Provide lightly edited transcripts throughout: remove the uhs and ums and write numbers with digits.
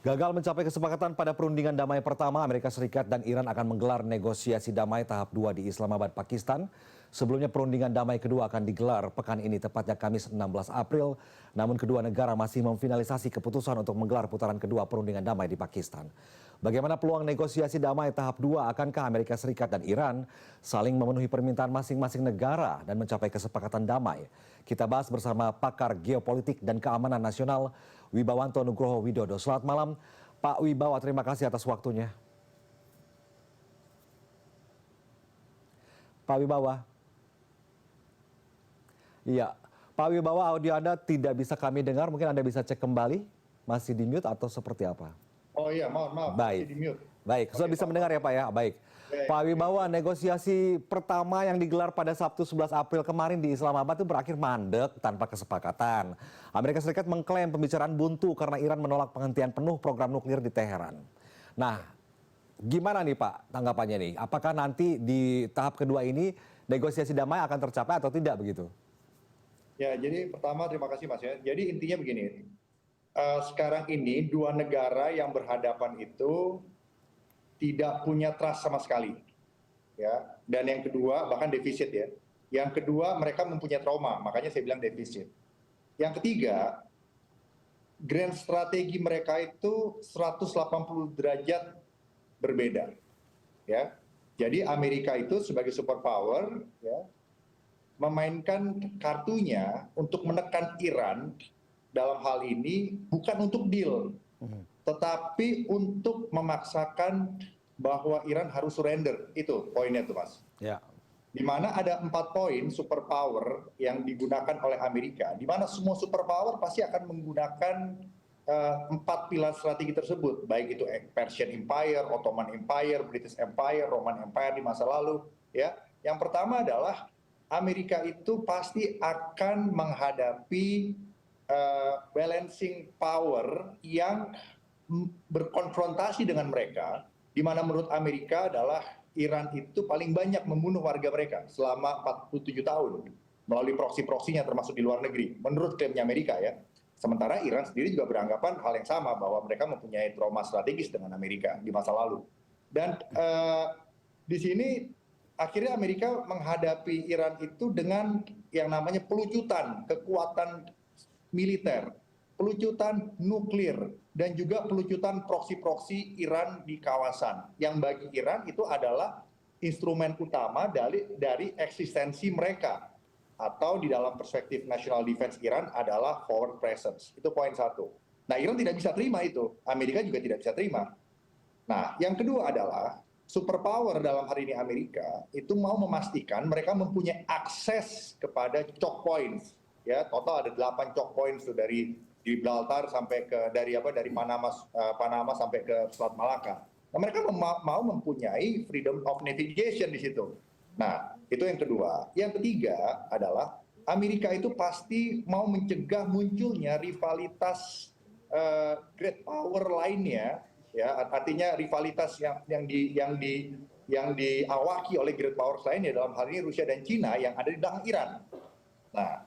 Gagal mencapai kesepakatan pada perundingan damai pertama, Amerika Serikat dan Iran akan menggelar negosiasi damai tahap 2 di Islamabad, Pakistan. Sebelumnya perundingan damai kedua akan digelar pekan ini, tepatnya Kamis 16 April. Namun kedua negara masih memfinalisasi keputusan untuk menggelar putaran kedua perundingan damai di Pakistan. Bagaimana peluang negosiasi damai tahap 2? Akankah Amerika Serikat dan Iran saling memenuhi permintaan masing-masing negara dan mencapai kesepakatan damai? Kita bahas bersama pakar geopolitik dan keamanan nasional, Wibawanto Nugroho Widodo. Selamat malam, Pak Wibawa. Terima kasih atas waktunya. Pak Wibawa. Iya, Pak Wibawa, audio Anda tidak bisa kami dengar. Mungkin Anda bisa cek kembali. Masih di mute atau seperti apa? Oh iya, maaf, Baik. masih di mute. Baik, sudah bisa mendengar ya Pak ya? Baik. Pak Wibawa, negosiasi pertama yang digelar pada Sabtu 11 April kemarin di Islamabad itu berakhir mandek tanpa kesepakatan. Amerika Serikat mengklaim pembicaraan buntu karena Iran menolak penghentian penuh program nuklir di Teheran. Nah, gimana nih Pak tanggapannya nih? Apakah nanti di tahap kedua ini negosiasi damai akan tercapai atau tidak begitu? Ya, jadi pertama terima kasih Mas ya. Jadi intinya begini, sekarang ini dua negara yang berhadapan itu tidak punya trust sama sekali, ya. Dan yang kedua bahkan defisit ya. Yang kedua mereka mempunyai trauma, makanya saya bilang defisit. Yang ketiga, grand strategi mereka itu 180 derajat berbeda, ya. Jadi Amerika itu sebagai superpower, ya, memainkan kartunya untuk menekan Iran dalam hal ini bukan untuk deal, tetapi untuk memaksakan bahwa Iran harus surrender. Itu poinnya tuh Mas. Ya. Di mana ada 4 poin superpower yang digunakan oleh Amerika, di mana semua superpower pasti akan menggunakan 4 pilar strategi tersebut, baik itu Persian Empire, Ottoman Empire, British Empire, Roman Empire di masa lalu. Ya, yang pertama adalah Amerika itu pasti akan menghadapi balancing power yang berkonfrontasi dengan mereka, di mana menurut Amerika adalah Iran itu paling banyak membunuh warga mereka selama 47 tahun melalui proksi-proksinya termasuk di luar negeri, menurut klaimnya Amerika ya. Sementara Iran sendiri juga beranggapan hal yang sama, bahwa mereka mempunyai trauma strategis dengan Amerika di masa lalu. Dan di sini akhirnya Amerika menghadapi Iran itu dengan yang namanya pelucutan kekuatan militer, pelucutan nuklir, dan juga pelucutan proksi-proksi Iran di kawasan. Yang bagi Iran itu adalah instrumen utama dari eksistensi mereka. Atau di dalam perspektif National Defense Iran adalah forward presence. Itu poin satu. Nah, Iran tidak bisa terima itu. Amerika juga tidak bisa terima. Nah, yang kedua adalah superpower dalam hari ini Amerika itu mau memastikan mereka mempunyai akses kepada choke points. Ya, total ada 8 choke points tuh dari Gibraltar sampai ke dari Panama sampai ke Selat Malaka. Nah, mereka mau mempunyai freedom of navigation di situ. Nah, itu yang kedua. Yang ketiga adalah Amerika itu pasti mau mencegah munculnya rivalitas great power lainnya, ya, artinya rivalitas yang diawaki oleh great power lainnya, dalam hal ini Rusia dan Cina yang ada di belakang Iran. Nah,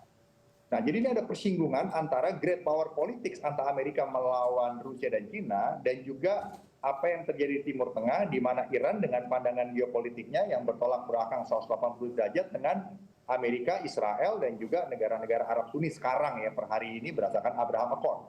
jadi ini ada persinggungan antara great power politics antara Amerika melawan Rusia dan Cina, dan juga apa yang terjadi di Timur Tengah, di mana Iran dengan pandangan geopolitiknya yang bertolak belakang 180 derajat dengan Amerika, Israel, dan juga negara-negara Arab Sunni sekarang ya, per hari ini berdasarkan Abraham Accord.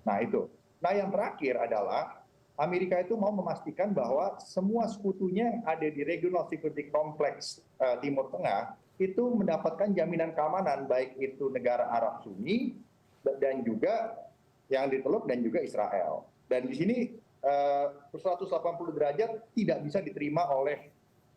Nah itu. Nah yang terakhir adalah Amerika itu mau memastikan bahwa semua sekutunya yang ada di regional security complex Timur Tengah itu mendapatkan jaminan keamanan, baik itu negara Arab Sunni dan juga yang di Teluk dan juga Israel. Dan di sini 180 derajat tidak bisa diterima oleh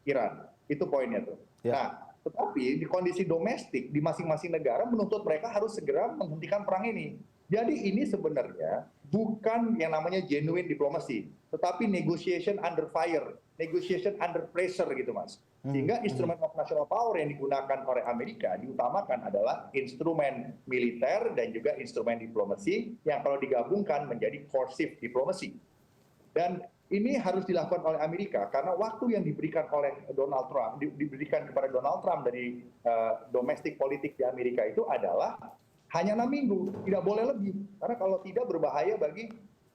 Iran. Itu poinnya tuh. Ya. Nah, tetapi di kondisi domestik di masing-masing negara menuntut mereka harus segera menghentikan perang ini. Jadi ini sebenarnya bukan yang namanya genuine diplomacy, tetapi negotiation under fire, negotiation under pressure gitu Mas. Sehingga instrumen of national power yang digunakan oleh Amerika diutamakan adalah instrumen militer dan juga instrumen diplomasi yang kalau digabungkan menjadi coercive diplomacy. Dan ini harus dilakukan oleh Amerika karena waktu yang diberikan oleh Donald Trump, diberikan kepada Donald Trump dari domestik politik di Amerika itu adalah hanya 6 minggu, tidak boleh lebih. Karena kalau tidak berbahaya bagi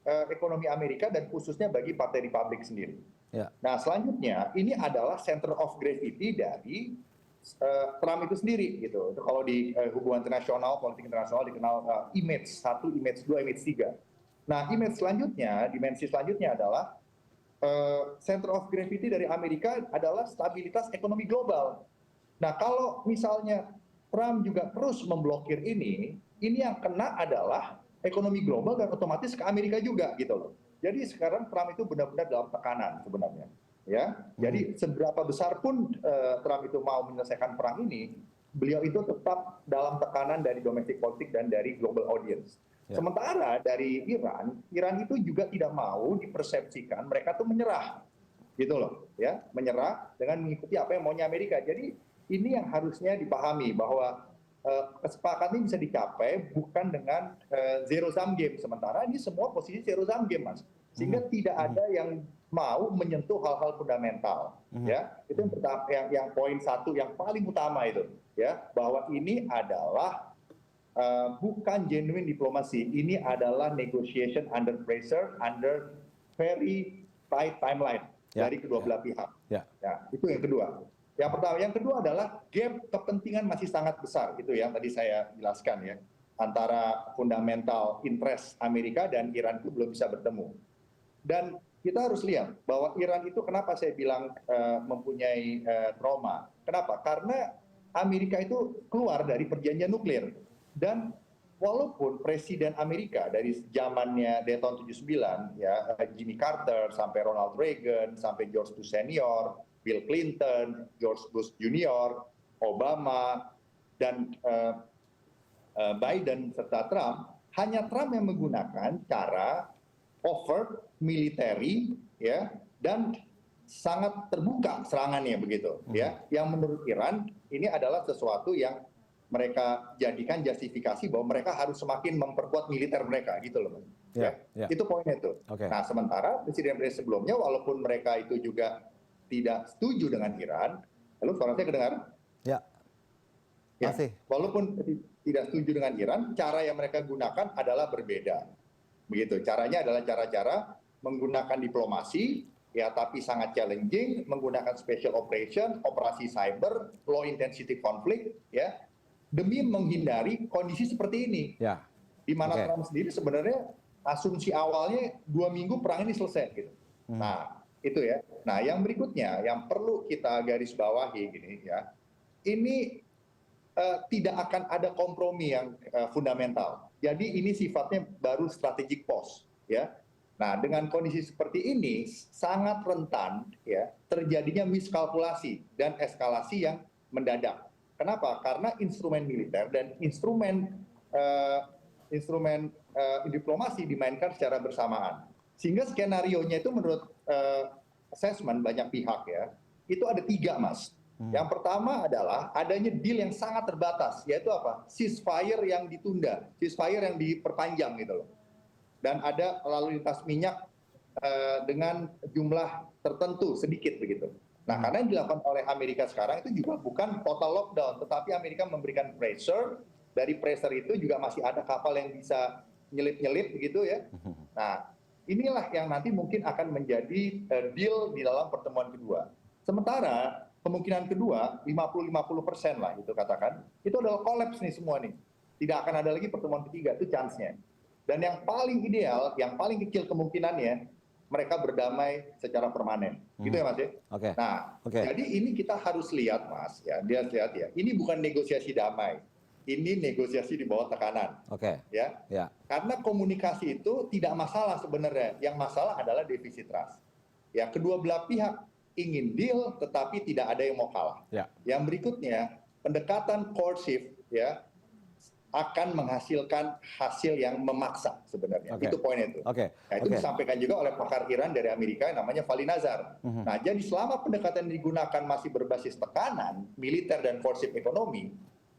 ekonomi Amerika dan khususnya bagi Partai Republik sendiri. Ya. Nah, selanjutnya ini adalah center of gravity dari Trump itu sendiri gitu. Kalau di hubungan internasional, politik internasional dikenal image 1, image 2, image 3. Nah, image selanjutnya, dimensi selanjutnya adalah center of gravity dari Amerika adalah stabilitas ekonomi global. Nah, kalau misalnya Trump juga terus memblokir ini yang kena adalah ekonomi global dan otomatis ke Amerika juga gitu loh. Jadi sekarang Trump itu benar-benar dalam tekanan sebenarnya. Ya, jadi seberapa besar pun Trump itu mau menyelesaikan perang ini, beliau itu tetap dalam tekanan dari domestic politik dan dari global audience. Ya. Sementara dari Iran itu juga tidak mau dipersepsikan mereka tuh menyerah, gitu loh, ya, menyerah dengan mengikuti apa yang maunya Amerika. Jadi ini yang harusnya dipahami bahwa kesepakatan ini bisa dicapai bukan dengan zero sum game. Sementara ini semua posisi zero sum game, Mas, sehingga tidak ada yang mau menyentuh hal-hal fundamental. Ya, itu yang pertama, yang poin satu yang paling utama itu, ya, bahwa ini adalah bukan genuine diplomasi, ini adalah negotiation under pressure, under very tight timeline dari kedua belah pihak. Ya, itu yang kedua. Yang pertama, yang kedua adalah gap kepentingan masih sangat besar, itu yang tadi saya jelaskan ya, antara fundamental interest Amerika dan Iran itu belum bisa bertemu. Dan kita harus lihat bahwa Iran itu kenapa saya bilang mempunyai trauma. Kenapa? Karena Amerika itu keluar dari perjanjian nuklir. Dan walaupun Presiden Amerika dari zamannya dari tahun 79, ya, Jimmy Carter, sampai Ronald Reagan, sampai George Bush Senior, Bill Clinton, George Bush Junior, Obama, dan Biden, serta Trump, hanya Trump yang menggunakan cara overt, military, ya, dan sangat terbuka serangannya begitu, ya. Yang menurut Iran ini adalah sesuatu yang mereka jadikan justifikasi bahwa mereka harus semakin memperkuat militer mereka, gitu loh. Ya. Itu poinnya itu. Nah, sementara presiden-presiden sebelumnya, walaupun mereka itu juga tidak setuju dengan Iran, lalu suara saya kedengar? Ya. Masih. Walaupun tidak setuju dengan Iran, cara yang mereka gunakan adalah berbeda. Begitu. Caranya adalah cara-cara menggunakan diplomasi, ya, tapi sangat challenging, menggunakan special operation, operasi cyber, low intensity conflict, ya, demi menghindari kondisi seperti ini. Ya. Di mana Trump sendiri sebenarnya asumsi awalnya 2 minggu perang ini selesai gitu. Nah, itu ya. Nah, yang berikutnya yang perlu kita garis bawahi gini ya. Ini tidak akan ada kompromi yang fundamental. Jadi ini sifatnya baru strategic pause, ya. Nah, dengan kondisi seperti ini sangat rentan ya terjadinya miskalkulasi dan eskalasi yang mendadak. Kenapa? Karena instrumen militer dan instrumen diplomasi dimainkan secara bersamaan. Sehingga skenarionya itu menurut assessment banyak pihak ya, itu ada 3, Mas. Yang pertama adalah adanya deal yang sangat terbatas, yaitu apa? Ceasefire yang ditunda, ceasefire yang diperpanjang gitu loh. Dan ada lalu lintas minyak dengan jumlah tertentu sedikit begitu. Nah, karena yang dilakukan oleh Amerika sekarang itu juga bukan total lockdown, tetapi Amerika memberikan pressure, dari pressure itu juga masih ada kapal yang bisa nyelip-nyelip begitu ya. Nah, inilah yang nanti mungkin akan menjadi deal di dalam pertemuan kedua. Sementara kemungkinan kedua 50-50% lah itu katakan, itu adalah collapse nih semua nih. Tidak akan ada lagi pertemuan ketiga, itu chance-nya. Dan yang paling ideal, yang paling kecil kemungkinannya, mereka berdamai secara permanen. Gitu ya Mas ya? Nah, jadi ini kita harus lihat Mas, ya, dia lihat ya, ini bukan negosiasi damai. Ini negosiasi di bawah tekanan. Ya. Karena komunikasi itu tidak masalah sebenarnya. Yang masalah adalah defisit trust. Ya, kedua belah pihak ingin deal tetapi tidak ada yang mau kalah. Yang berikutnya, pendekatan coercive ya akan menghasilkan hasil yang memaksa sebenarnya. Itu poinnya itu. Nah, itu disampaikan juga oleh pakar Iran dari Amerika yang namanya Vali Nazar. Nah, jadi selama pendekatan yang digunakan masih berbasis tekanan, militer dan coercive ekonomi,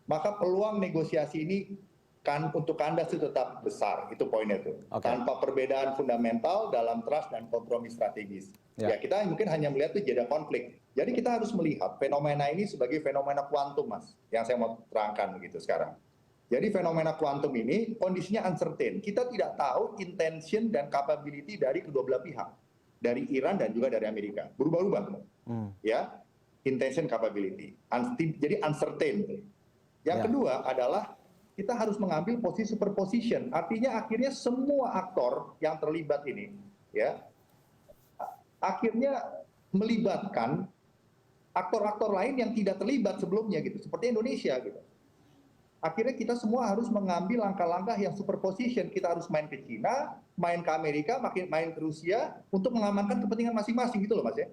maka peluang negosiasi ini kan untuk kandas itu tetap besar. Itu poinnya itu. Tanpa perbedaan fundamental dalam trust dan kompromi strategis. Ya, kita mungkin hanya melihat itu jeda konflik. Jadi kita harus melihat fenomena ini sebagai fenomena kuantum, Mas, yang saya mau terangkan begitu sekarang. Jadi fenomena kuantum ini kondisinya uncertain. Kita tidak tahu intention dan capability dari kedua belah pihak, dari Iran dan juga dari Amerika. Berubah-ubah, ya, intention capability. Jadi uncertain. Yang kedua adalah kita harus mengambil posisi superposition. Artinya akhirnya semua aktor yang terlibat ini, ya, akhirnya melibatkan aktor-aktor lain yang tidak terlibat sebelumnya gitu, seperti Indonesia gitu. Akhirnya kita semua harus mengambil langkah-langkah yang superposition. Kita harus main ke China, main ke Amerika, main ke Rusia untuk mengamankan kepentingan masing-masing gitu loh Mas ya.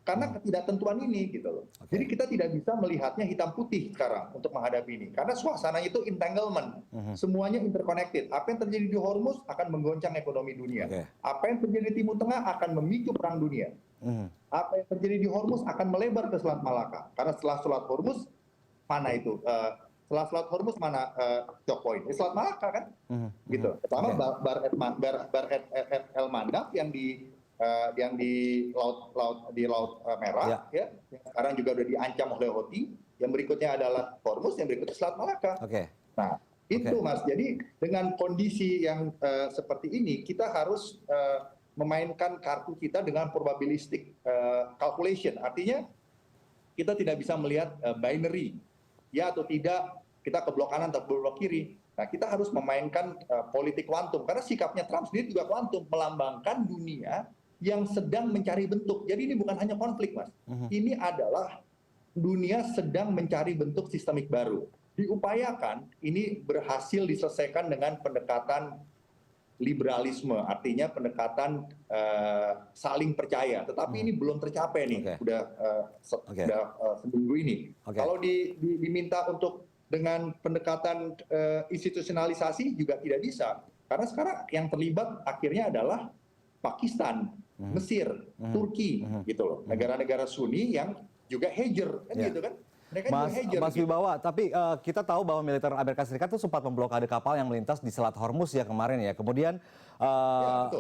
Karena ketidaktentuan ini gitu loh. Jadi kita tidak bisa melihatnya hitam putih sekarang untuk menghadapi ini. Karena suasananya itu entanglement. Semuanya interconnected. Apa yang terjadi di Hormuz akan menggoncang ekonomi dunia. Apa yang terjadi di Timur Tengah akan memicu perang dunia. Apa yang terjadi di Hormuz akan melebar ke Selat Malaka. Karena setelah Selat Hormuz, mana itu? Setelah Selat Hormuz mana choke point? Selat Malaka kan, gitu. Pertama Bar El Mandab yang di laut Merah, ya. Yang sekarang juga udah diancam oleh Houthi. Yang berikutnya adalah Hormuz, yang berikutnya Selat Malaka. Nah, itu Mas. Jadi dengan kondisi yang seperti ini, kita harus memainkan kartu kita dengan probabilistic calculation. Artinya kita tidak bisa melihat binary. Ya atau tidak, kita ke blok kanan atau blok kiri. Nah, kita harus memainkan politik kuantum. Karena sikapnya Trump sendiri juga kuantum, melambangkan dunia yang sedang mencari bentuk. Jadi ini bukan hanya konflik, Mas. Ini adalah dunia sedang mencari bentuk sistemik baru. Diupayakan, ini berhasil diselesaikan dengan pendekatan liberalisme, artinya pendekatan saling percaya. Tetapi ini belum tercapai nih, udah seminggu ini. Kalau diminta untuk dengan pendekatan institusionalisasi juga tidak bisa. Karena sekarang yang terlibat akhirnya adalah Pakistan, Mesir, Turki, gitu loh. Negara-negara Sunni yang juga hedger, kan gitu kan. Mas Wibawa, tapi kita tahu bahwa militer Amerika Serikat itu sempat memblokade kapal yang melintas di Selat Hormuz ya kemarin ya. Kemudian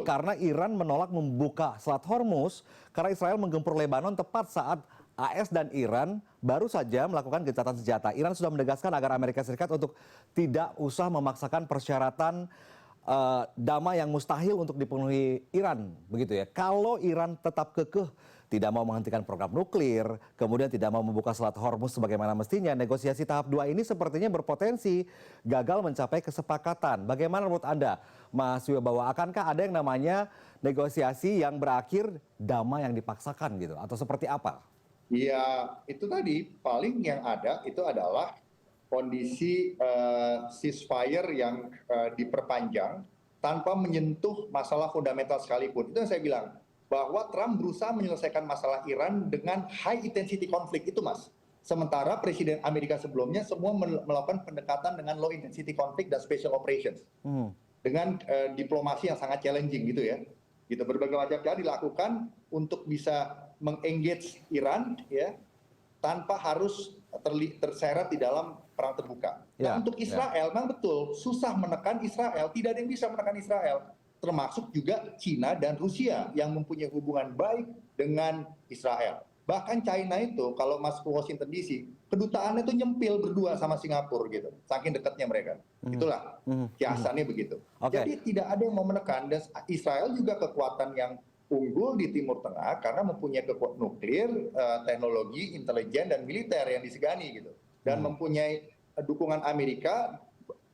karena Iran menolak membuka Selat Hormuz, karena Israel menggempur Lebanon tepat saat AS dan Iran baru saja melakukan gencatan senjata. Iran sudah menegaskan agar Amerika Serikat untuk tidak usah memaksakan persyaratan damai yang mustahil untuk dipenuhi Iran, begitu ya. Kalau Iran tetap kekeh tidak mau menghentikan program nuklir, kemudian tidak mau membuka Selat Hormuz sebagaimana mestinya, negosiasi tahap 2 ini sepertinya berpotensi gagal mencapai kesepakatan. Bagaimana menurut Anda, Mas Wibawa, akankah ada yang namanya negosiasi yang berakhir damai yang dipaksakan gitu, atau seperti apa? Ya, itu tadi paling yang ada itu adalah kondisi ceasefire yang diperpanjang tanpa menyentuh masalah fundamental sekalipun. Itu yang saya bilang, bahwa Trump berusaha menyelesaikan masalah Iran dengan high intensity konflik itu, Mas. Sementara Presiden Amerika sebelumnya semua melakukan pendekatan dengan low intensity konflik dan special operations. Dengan diplomasi yang sangat challenging gitu ya. Gitu, berbagai macam cara dilakukan untuk bisa mengengage Iran ya, tanpa harus terseret di dalam perang terbuka. Nah, untuk Israel memang betul susah menekan Israel, tidak ada yang bisa menekan Israel. Termasuk juga China dan Rusia yang mempunyai hubungan baik dengan Israel. Bahkan China itu kalau masuk ke Washington DC, kedutaannya itu nyempil berdua sama Singapura gitu. Saking dekatnya mereka. Itulah kiasannya begitu. Jadi tidak ada yang mau menekan. Dan Israel juga kekuatan yang unggul di Timur Tengah karena mempunyai kekuatan nuklir, teknologi, intelijen, dan militer yang disegani gitu. Dan mempunyai dukungan Amerika,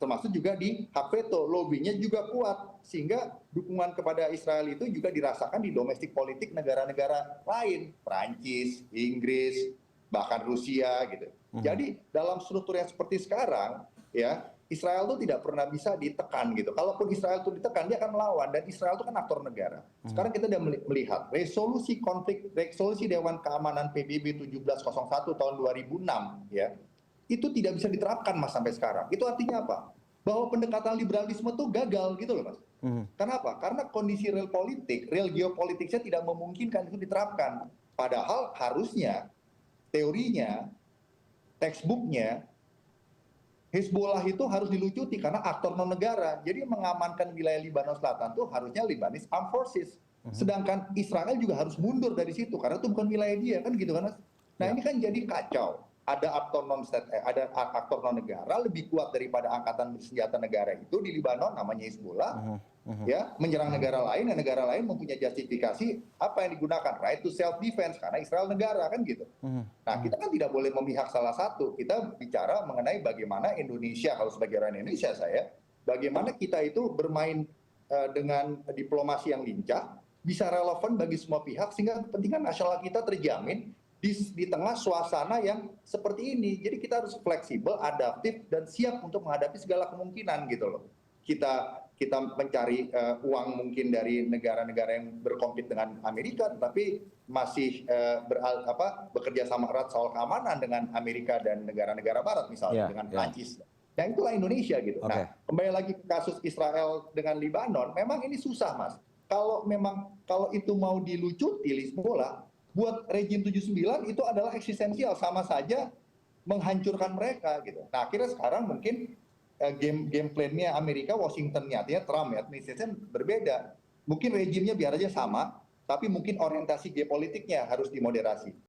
termasuk juga di hak veto, lobbynya juga kuat. Sehingga dukungan kepada Israel itu juga dirasakan di domestik politik negara-negara lain. Prancis, Inggris, bahkan Rusia gitu. Jadi dalam struktur yang seperti sekarang, ya Israel itu tidak pernah bisa ditekan gitu. Kalaupun Israel itu ditekan, dia akan melawan. Dan Israel itu kan aktor negara. Sekarang kita sudah melihat resolusi konflik, resolusi Dewan Keamanan PBB 1701 tahun 2006, ya, itu tidak bisa diterapkan, Mas, sampai sekarang. Itu artinya apa? Bahwa pendekatan liberalisme itu gagal gitu loh, Mas. Kenapa? Karena kondisi real politik, real geopolitiknya tidak memungkinkan itu diterapkan. Padahal harusnya, teorinya, textbooknya, Hezbollah itu harus dilucuti karena aktor non-negara. Jadi mengamankan wilayah Lebanon Selatan itu harusnya Lebanese Armed Forces. Sedangkan Israel juga harus mundur dari situ karena itu bukan wilayah dia, kan gitu kan, Mas. Nah ini kan jadi kacau. ada aktor non state, ada aktor non negara lebih kuat daripada angkatan bersenjata negara itu di Libanon, namanya Hizbullah, ya, menyerang negara lain, dan negara lain mempunyai justifikasi apa yang digunakan, right to self defense, karena Israel negara, kan gitu. Nah, kita kan tidak boleh memihak salah satu. Kita bicara mengenai bagaimana Indonesia, kalau sebagai orang Indonesia bagaimana kita itu bermain dengan diplomasi yang lincah, bisa relevan bagi semua pihak, sehingga kepentingan nasional kita terjamin di tengah suasana yang seperti ini. Jadi kita harus fleksibel, adaptif, dan siap untuk menghadapi segala kemungkinan gitu loh. Kita mencari uang mungkin dari negara-negara yang berkompet dengan Amerika, tetapi masih bekerja sama erat soal keamanan dengan Amerika dan negara-negara Barat, misalnya dengan Prancis. Nah, itulah Indonesia gitu. Nah, kembali lagi ke kasus Israel dengan Libanon, memang ini susah, Mas. Kalau itu mau dilucuti Hizbullah, buat rejim 79 itu adalah eksistensial, sama saja menghancurkan mereka gitu. Nah, akhirnya sekarang mungkin game plan-nya Amerika, Washington-nya, artinya Trump ya, administration berbeda. Mungkin rejimnya biar aja sama, tapi mungkin orientasi geopolitiknya harus dimoderasi.